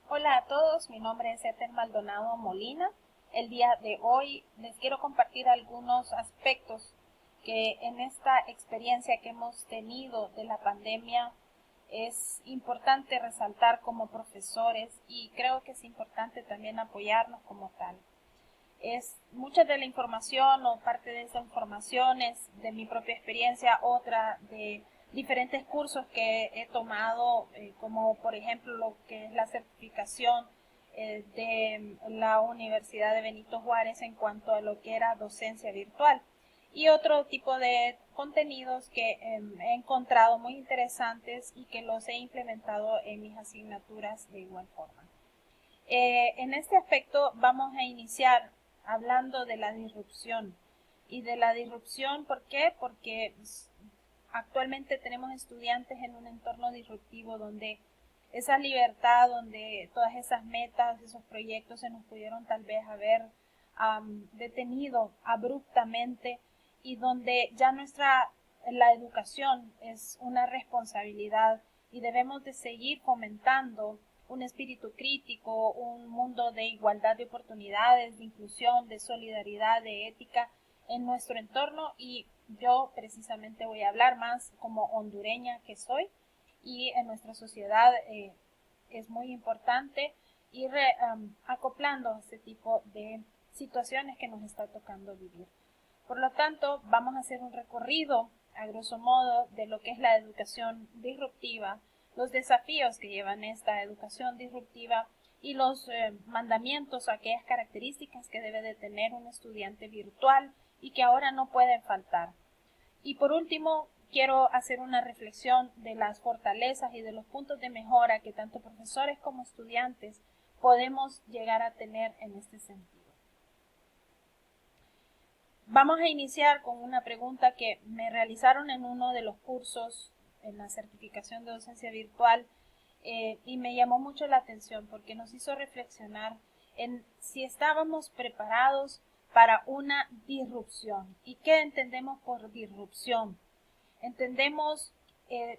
Hola a todos, mi nombre es Ethel Maldonado Molina. El día de hoy les quiero compartir algunos aspectos que en esta experiencia que hemos tenido de la pandemia es importante resaltar como profesores y creo que es importante también apoyarnos como tal. Mucha de la información o parte de esa información es de mi propia experiencia, otra de diferentes cursos que he tomado, como por ejemplo lo que es la certificación de la Universidad de Benito Juárez en cuanto a lo que era docencia virtual y otro tipo de contenidos que he encontrado muy interesantes y que los he implementado en mis asignaturas de igual forma. En este aspecto vamos a iniciar hablando de la disrupción. Y de la disrupción, ¿por qué? Porque actualmente tenemos estudiantes en un entorno disruptivo donde esa libertad, donde todas esas metas, esos proyectos se nos pudieron tal vez haber detenido abruptamente y donde ya la educación es una responsabilidad y debemos de seguir fomentando un espíritu crítico, un mundo de igualdad de oportunidades, de inclusión, de solidaridad, de ética en nuestro entorno y yo precisamente voy a hablar más como hondureña que soy y en nuestra sociedad es muy importante ir acoplando a este tipo de situaciones que nos está tocando vivir. Por lo tanto, vamos a hacer un recorrido, a grosso modo, de lo que es la educación disruptiva, los desafíos que llevan esta educación disruptiva y los mandamientos, aquellas características que debe de tener un estudiante virtual y que ahora no pueden faltar. Y por último, quiero hacer una reflexión de las fortalezas y de los puntos de mejora que tanto profesores como estudiantes podemos llegar a tener en este sentido. Vamos a iniciar con una pregunta que me realizaron en uno de los cursos en la certificación de docencia virtual y me llamó mucho la atención porque nos hizo reflexionar en si estábamos preparados para una disrupción. ¿Y qué entendemos por disrupción? Entendemos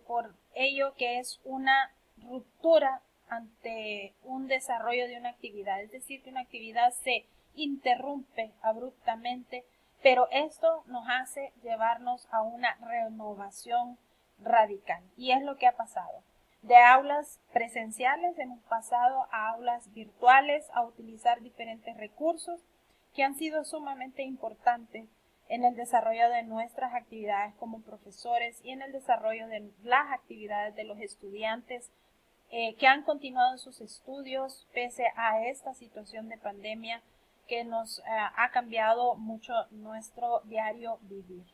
por ello que es una ruptura ante un desarrollo de una actividad, es decir, que una actividad se interrumpe abruptamente, pero esto nos hace llevarnos a una renovación radical y es lo que ha pasado. De aulas presenciales hemos pasado a aulas virtuales, a utilizar diferentes recursos que han sido sumamente importantes en el desarrollo de nuestras actividades como profesores y en el desarrollo de las actividades de los estudiantes que han continuado sus estudios pese a esta situación de pandemia que nos ha cambiado mucho nuestro diario vivir.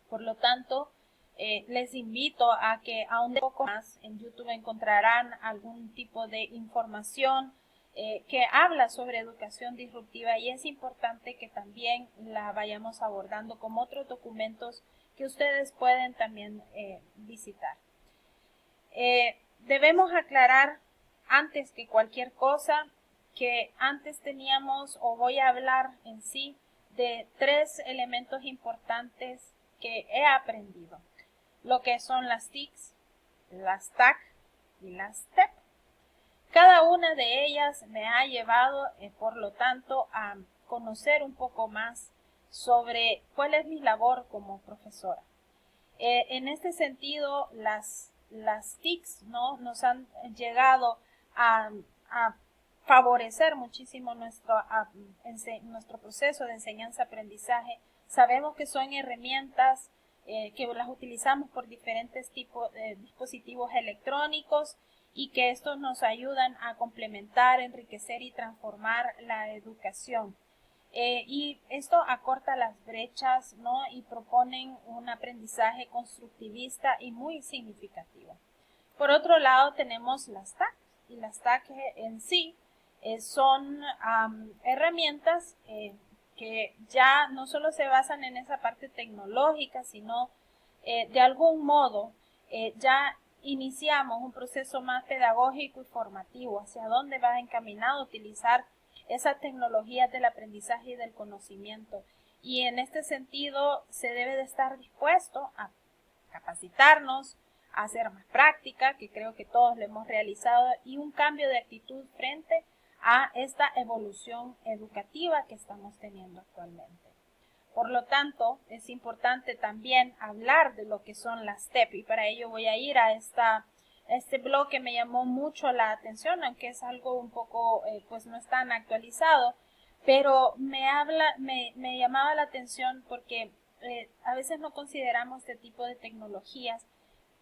Por lo tanto, les invito a que aún de poco más en YouTube encontrarán algún tipo de información que habla sobre educación disruptiva y es importante que también la vayamos abordando como otros documentos que ustedes pueden también visitar. Debemos aclarar antes que cualquier cosa que antes teníamos o voy a hablar en sí de tres elementos importantes que he aprendido, lo que son las TICs, las TAC y las TEP. Cada una de ellas me ha llevado, por lo tanto, a conocer un poco más sobre cuál es mi labor como profesora. En este sentido, las TICs, ¿no?, nos han llegado a favorecer muchísimo nuestro proceso de enseñanza-aprendizaje. Sabemos que son herramientas que las utilizamos por diferentes tipos de dispositivos electrónicos y que estos nos ayudan a complementar, enriquecer y transformar la educación. Y esto acorta las brechas, ¿no?, y proponen un aprendizaje constructivista y muy significativo. Por otro lado tenemos las TAC, y las TAC en sí son herramientas que ya no solo se basan en esa parte tecnológica, sino de algún modo ya iniciamos un proceso más pedagógico y formativo, hacia dónde va encaminado a utilizar esas tecnologías del aprendizaje y del conocimiento. Y en este sentido se debe de estar dispuesto a capacitarnos, a hacer más práctica, que creo que todos lo hemos realizado, y un cambio de actitud frente a esta evolución educativa que estamos teniendo actualmente. Por lo tanto, es importante también hablar de lo que son las TEP, y para ello voy a ir a este blog que me llamó mucho la atención, aunque es algo un poco, pues no es tan actualizado, pero me llamaba la atención porque a veces no consideramos este tipo de tecnologías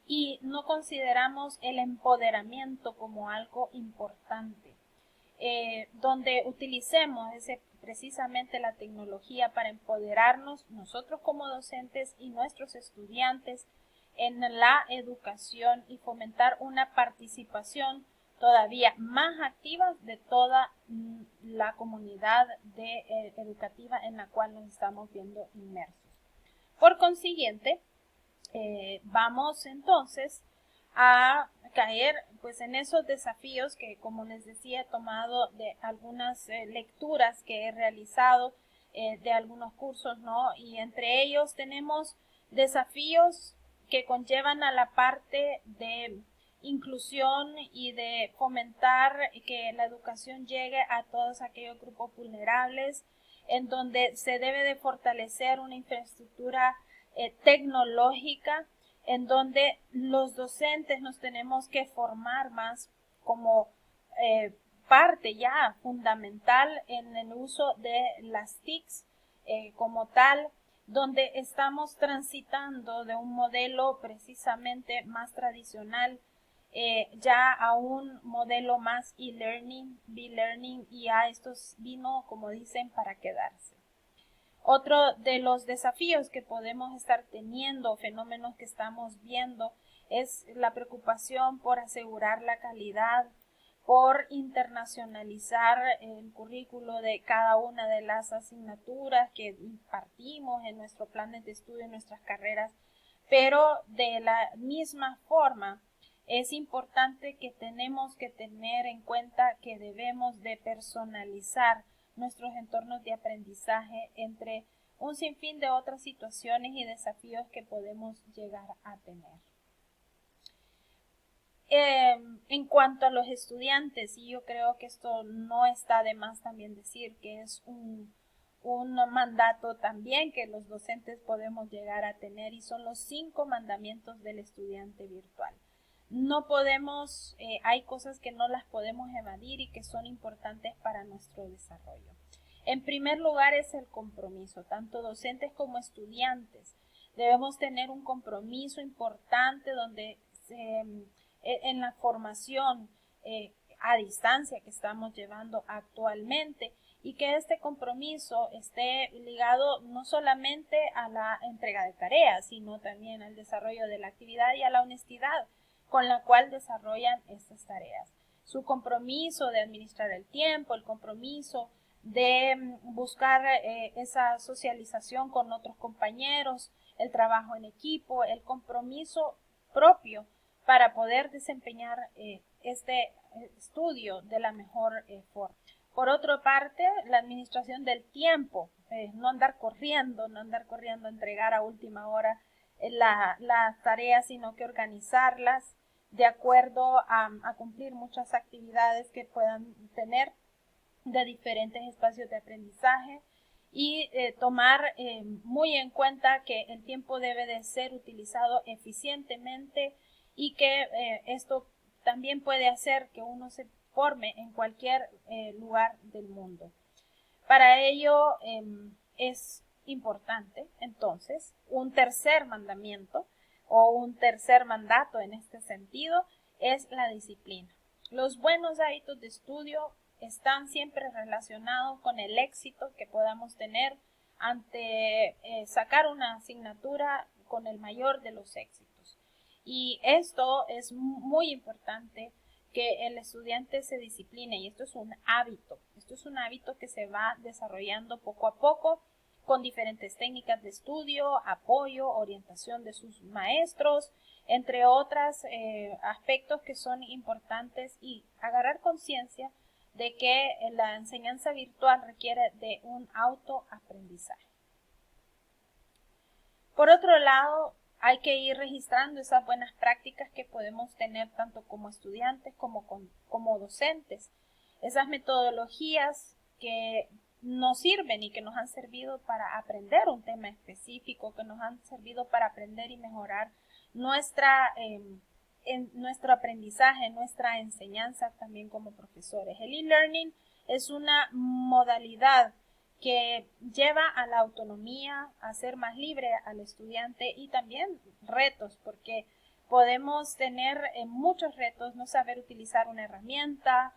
y no consideramos el empoderamiento como algo importante. Donde utilicemos precisamente la tecnología para empoderarnos nosotros como docentes y nuestros estudiantes en la educación y fomentar una participación todavía más activa de toda la comunidad educativa en la cual nos estamos viendo inmersos. Por consiguiente, vamos entonces a caer pues en esos desafíos que, como les decía, he tomado de algunas lecturas que he realizado de algunos cursos, ¿no? Y entre ellos tenemos desafíos que conllevan a la parte de inclusión y de fomentar que la educación llegue a todos aquellos grupos vulnerables, en donde se debe de fortalecer una infraestructura tecnológica, en donde los docentes nos tenemos que formar más como parte ya fundamental en el uso de las TICs como tal, donde estamos transitando de un modelo precisamente más tradicional ya a un modelo más e-learning, b-learning, y a estos vino, como dicen, para quedarse. Otro de los desafíos que podemos estar teniendo, fenómenos que estamos viendo, es la preocupación por asegurar la calidad, por internacionalizar el currículo de cada una de las asignaturas que impartimos en nuestros planes de estudio, en nuestras carreras, pero de la misma forma es importante que tenemos que tener en cuenta que debemos de personalizar nuestros entornos de aprendizaje entre un sinfín de otras situaciones y desafíos que podemos llegar a tener. En cuanto a los estudiantes, y yo creo que esto no está de más también decir que es un mandato también que los docentes podemos llegar a tener, y son los 5 mandamientos del estudiante virtual. No podemos, hay cosas que no las podemos evadir y que son importantes para nuestro desarrollo. En primer lugar es el compromiso, tanto docentes como estudiantes. Debemos tener un compromiso importante donde en la formación a distancia que estamos llevando actualmente, y que este compromiso esté ligado no solamente a la entrega de tareas, sino también al desarrollo de la actividad y a la honestidad con la cual desarrollan estas tareas. Su compromiso de administrar el tiempo, el compromiso de buscar esa socialización con otros compañeros, el trabajo en equipo, el compromiso propio para poder desempeñar este estudio de la mejor forma. Por otra parte, la administración del tiempo, no andar corriendo a entregar a última hora las tareas, sino que organizarlas de acuerdo a cumplir muchas actividades que puedan tener de diferentes espacios de aprendizaje, y tomar muy en cuenta que el tiempo debe de ser utilizado eficientemente, y que esto también puede hacer que uno se forme en cualquier lugar del mundo. Para ello es importante, entonces, un tercer mandamiento o un tercer mandato en este sentido es la disciplina. Los buenos hábitos de estudio están siempre relacionados con el éxito que podamos tener ante sacar una asignatura con el mayor de los éxitos. Y esto es muy importante, que el estudiante se discipline, y esto es un hábito que se va desarrollando poco a poco con diferentes técnicas de estudio, apoyo, orientación de sus maestros, entre otros aspectos que son importantes, y agarrar conciencia de que la enseñanza virtual requiere de un autoaprendizaje. Por otro lado, hay que ir registrando esas buenas prácticas que podemos tener tanto como estudiantes como docentes. Esas metodologías que nos sirven y que nos han servido para aprender un tema específico, que nos han servido para aprender y mejorar nuestro aprendizaje, nuestra enseñanza también como profesores. El e-learning es una modalidad que lleva a la autonomía, a ser más libre al estudiante y también retos, porque podemos tener muchos retos, no saber utilizar una herramienta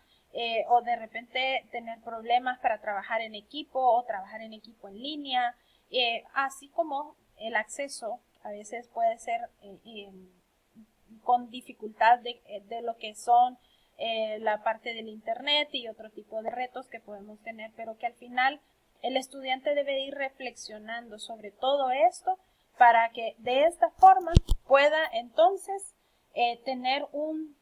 o de repente tener problemas para trabajar en equipo o trabajar en equipo en línea, así como el acceso a veces puede ser con dificultad de lo que son la parte del internet y otro tipo de retos que podemos tener, pero que al final el estudiante debe ir reflexionando sobre todo esto para que de esta forma pueda entonces tener un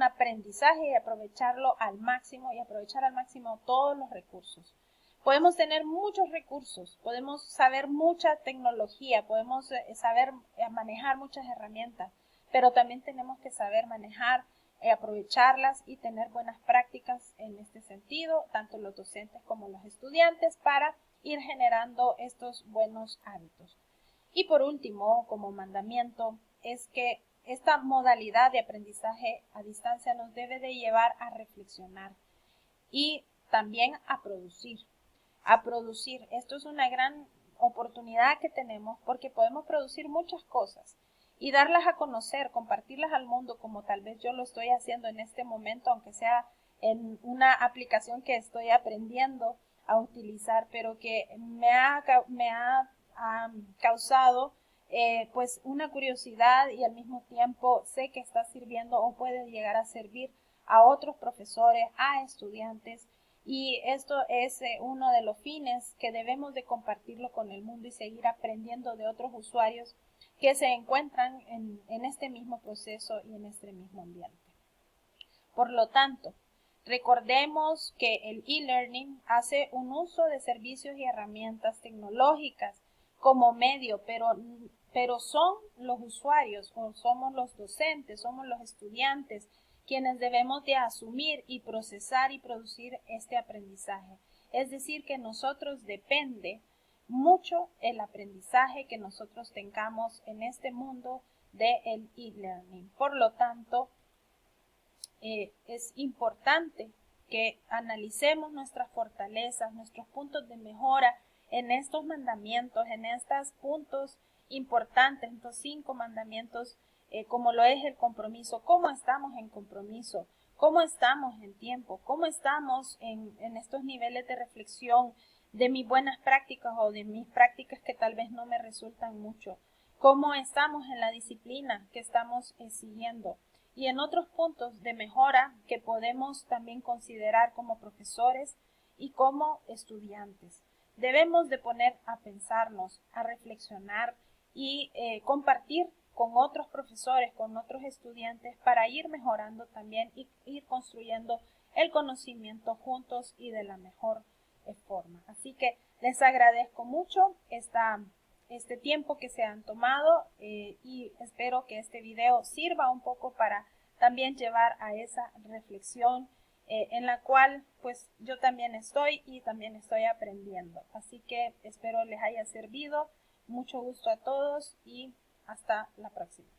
aprendizaje y aprovecharlo al máximo y aprovechar al máximo todos los recursos. Podemos tener muchos recursos, podemos saber mucha tecnología, podemos saber manejar muchas herramientas, pero también tenemos que saber manejar, aprovecharlas y tener buenas prácticas en este sentido, tanto los docentes como los estudiantes, para ir generando estos buenos hábitos. Y por último, como mandamiento, es que esta modalidad de aprendizaje a distancia nos debe de llevar a reflexionar y también a producir. Esto es una gran oportunidad que tenemos porque podemos producir muchas cosas y darlas a conocer, compartirlas al mundo como tal vez yo lo estoy haciendo en este momento, aunque sea en una aplicación que estoy aprendiendo a utilizar, pero que me ha causado pues una curiosidad y al mismo tiempo sé que está sirviendo o puede llegar a servir a otros profesores, a estudiantes, y esto es uno de los fines que debemos de compartirlo con el mundo y seguir aprendiendo de otros usuarios que se encuentran en este mismo proceso y en este mismo ambiente. Por lo tanto, recordemos que el e-learning hace un uso de servicios y herramientas tecnológicas como medio, pero son los usuarios o somos los docentes, somos los estudiantes quienes debemos de asumir y procesar y producir este aprendizaje. Es decir, que nosotros depende mucho el aprendizaje que nosotros tengamos en este mundo del e-learning. Por lo tanto, es importante que analicemos nuestras fortalezas, nuestros puntos de mejora en estos mandamientos, en estos puntos importantes, estos 5 mandamientos, como lo es el compromiso, cómo estamos en compromiso, cómo estamos en tiempo, cómo estamos en estos niveles de reflexión de mis buenas prácticas o de mis prácticas que tal vez no me resultan mucho, cómo estamos en la disciplina que estamos siguiendo y en otros puntos de mejora que podemos también considerar como profesores y como estudiantes. Debemos de poner a pensarnos, a reflexionar y compartir con otros profesores, con otros estudiantes para ir mejorando también y ir construyendo el conocimiento juntos y de la mejor forma. Así que les agradezco mucho este tiempo que se han tomado y espero que este video sirva un poco para también llevar a esa reflexión en la cual pues yo también estoy y también estoy aprendiendo. Así que espero les haya servido. Mucho gusto a todos y hasta la próxima.